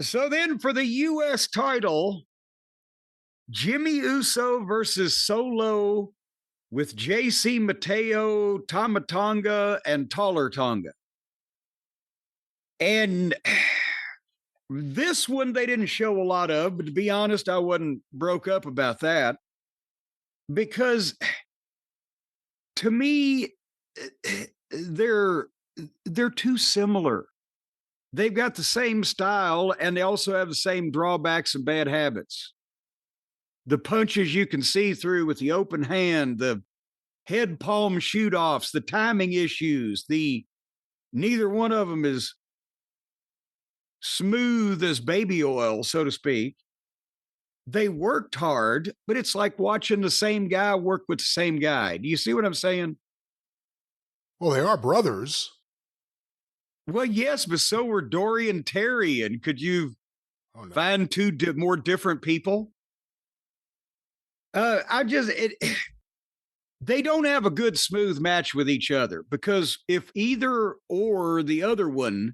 So then for the U.S. title, Jimmy Uso versus Solo with JC Mateo, Tama Tonga, and Taller Tonga. And this one they didn't show a lot of, but to be honest, I wasn't broke up about that because to me, they're too similar. They've got the same style and they also have the same drawbacks and bad habits. The punches you can see through with the open hand, the head palm shoot offs, the timing issues, neither one of them is smooth as baby oil, so to speak. They worked hard, but it's like watching the same guy work with the same guy. Do you see what I'm saying? Well, they are brothers. Well, yes, but so were Dory and Terry. And could you find two more different people? They don't have a good smooth match with each other because if either or the other one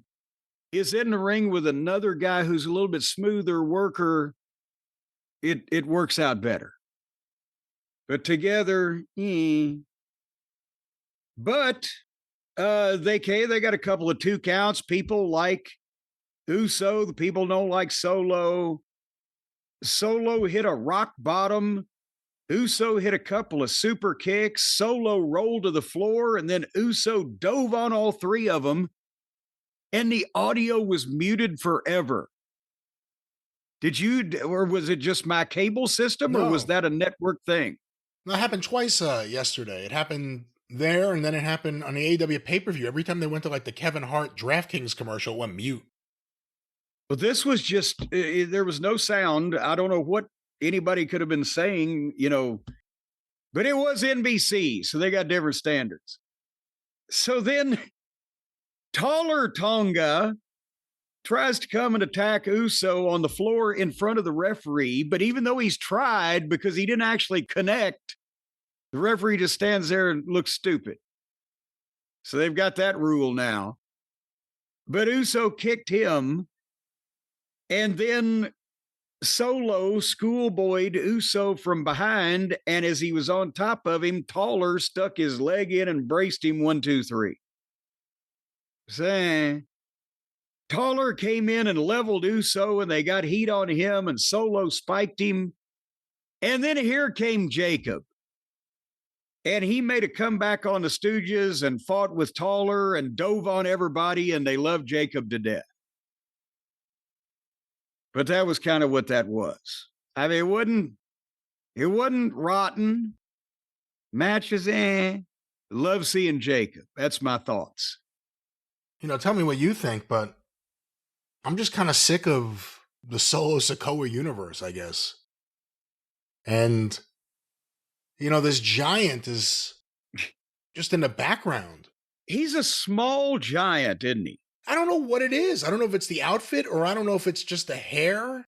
is in the ring with another guy who's a little bit smoother worker, it works out better. But together, But they got a couple of 2 counts. People like Uso. The people don't like Solo. Solo hit a rock bottom. Uso hit a couple of super kicks. Solo rolled to the floor, and then Uso dove on all 3 of them, and the audio was muted forever. Or was it just my cable system, or was that a network thing? That happened twice yesterday. It happened there, and then it happened on the AEW pay-per-view. Every time they went to like the Kevin Hart DraftKings commercial, it went mute. Well, this was just, there was no sound. I don't know what anybody could have been saying, but it was NBC, so they got different standards. So then Taller Tonga tries to come and attack Uso on the floor in front of the referee, but even though he's tried, because he didn't actually connect, the referee just stands there and looks stupid. So they've got that rule now. But Uso kicked him, and then Solo schoolboyed Uso from behind, and as he was on top of him, Taller stuck his leg in and braced him 1, 2, 3. So Taller came in and leveled Uso, and they got heat on him, and Solo spiked him. And then here came Jacob. And he made a comeback on the Stooges and fought with Taller and dove on everybody, and they loved Jacob to death. But that was kind of what that was. I mean, it wasn't rotten. Matches, Love seeing Jacob. That's my thoughts. Tell me what you think, but I'm just kind of sick of the Solo Sikoa universe, I guess. And, this giant is just in the background. He's a small giant, isn't he? I don't know what it is. I don't know if it's the outfit or I don't know if it's just the hair.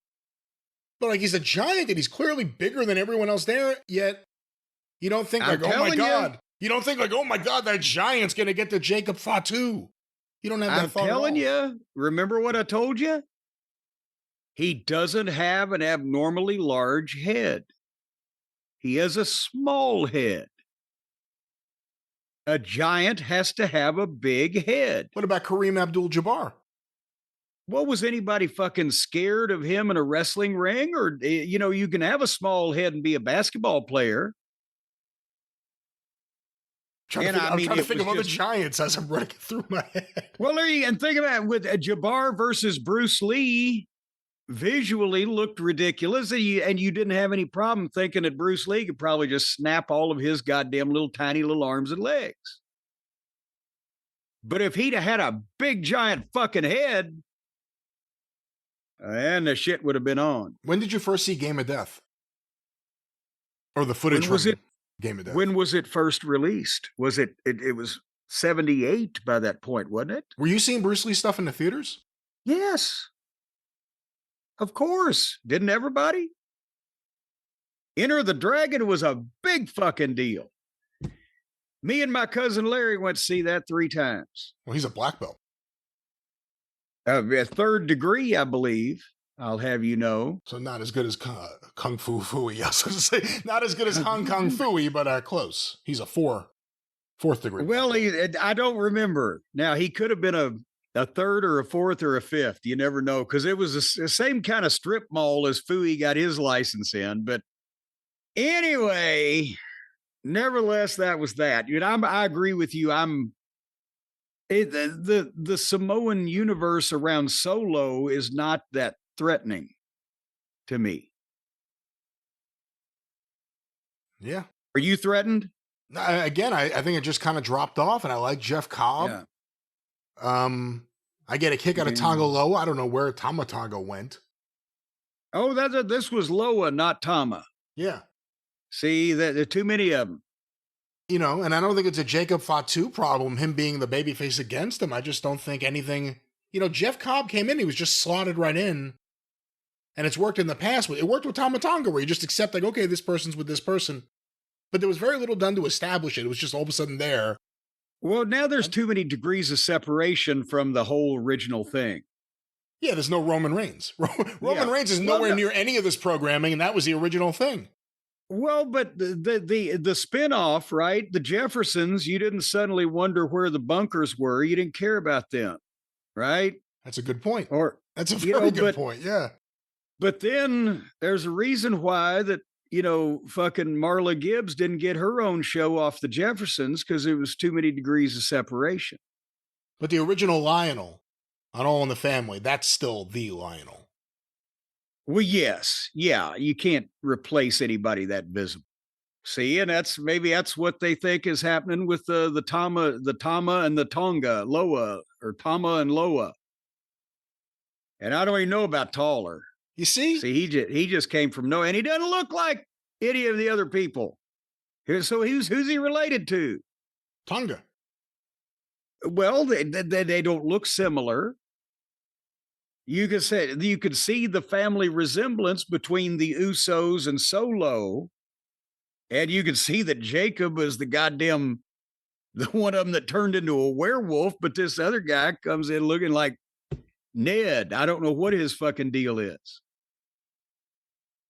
But he's a giant and he's clearly bigger than everyone else there. Yet you don't think oh my God. You don't think oh my God, that giant's going to get to Jacob Fatu. You don't have that thought. I'm telling you, remember what I told you? He doesn't have an abnormally large head. He has a small head. A giant has to have a big head. What about Kareem Abdul-Jabbar? What, was anybody fucking scared of him in a wrestling ring? Or, you can have a small head and be a basketball player. I'm trying to think of other giants as I'm running through my head. Well, and think about it, with Jabbar versus Bruce Lee, visually looked ridiculous, and you didn't have any problem thinking that Bruce Lee could probably just snap all of his goddamn tiny little arms and legs. But if he'd have had a big giant fucking head, and the shit would have been on. When did you first see Game of Death? Or the footage from Game of Death? When was it first released? Was it was 78 by that point, wasn't it? Were you seeing Bruce Lee stuff in the theaters? Yes. Of course. Didn't everybody? Enter the Dragon was a big fucking deal. Me and my cousin Larry went to see that 3 times. Well, he's a black belt. A third degree, I believe. I'll have you know. So not as good as Kung Fu Fooey. I was going to say not as good as Hong Kong Fooey, but close. He's a fourth degree. Well, I don't remember. Now, he could have been a third or a fourth or a fifth. You never know, because it was the same kind of strip mall as Fooey got his license in. But anyway, nevertheless, that was that. I agree with you. The Samoan universe around Solo is not that threatening to me. Yeah. Are you threatened? Again, I think it just kind of dropped off, and I like Jeff Cobb. Yeah. I get a kick out of Tonga Loa. I don't know where Tama Tonga went. Oh, this was Loa, not Tama. Yeah. See, there are too many of them. And I don't think it's a Jacob Fatu problem, him being the babyface against him. I just don't think anything. Jeff Cobb came in, he was just slotted right in. And it's worked in the past. It worked with Tama Tonga, where you just accept, like, okay, this person's with this person. But there was very little done to establish it. It was just all of a sudden there. Well, now there's too many degrees of separation from the whole original thing. Yeah, there's no Roman Reigns. Roman Reigns is nowhere near any of this programming, and that was the original thing. Well, but the spinoff, right? The Jeffersons, you didn't suddenly wonder where the bunkers were. You didn't care about them, right? That's a good point. That's a very good point, yeah. But then there's a reason why that, fucking Marla Gibbs didn't get her own show off the Jeffersons, because it was too many degrees of separation. But the original Lionel on All in the Family, that's still the Lionel. Well, yes. Yeah. You can't replace anybody that visible. See, and maybe that's what they think is happening with the Tama and the Tonga, Loa, or Tama and Loa. And I don't even know about Taller. You see? See, he just came from nowhere, and he doesn't look like any of the other people. So who's he related to? Tonga. Well, they don't look similar. You could see the family resemblance between the Usos and Solo, and you could see that Jacob was the one of them that turned into a werewolf, but this other guy comes in looking like Ned. I don't know what his fucking deal is.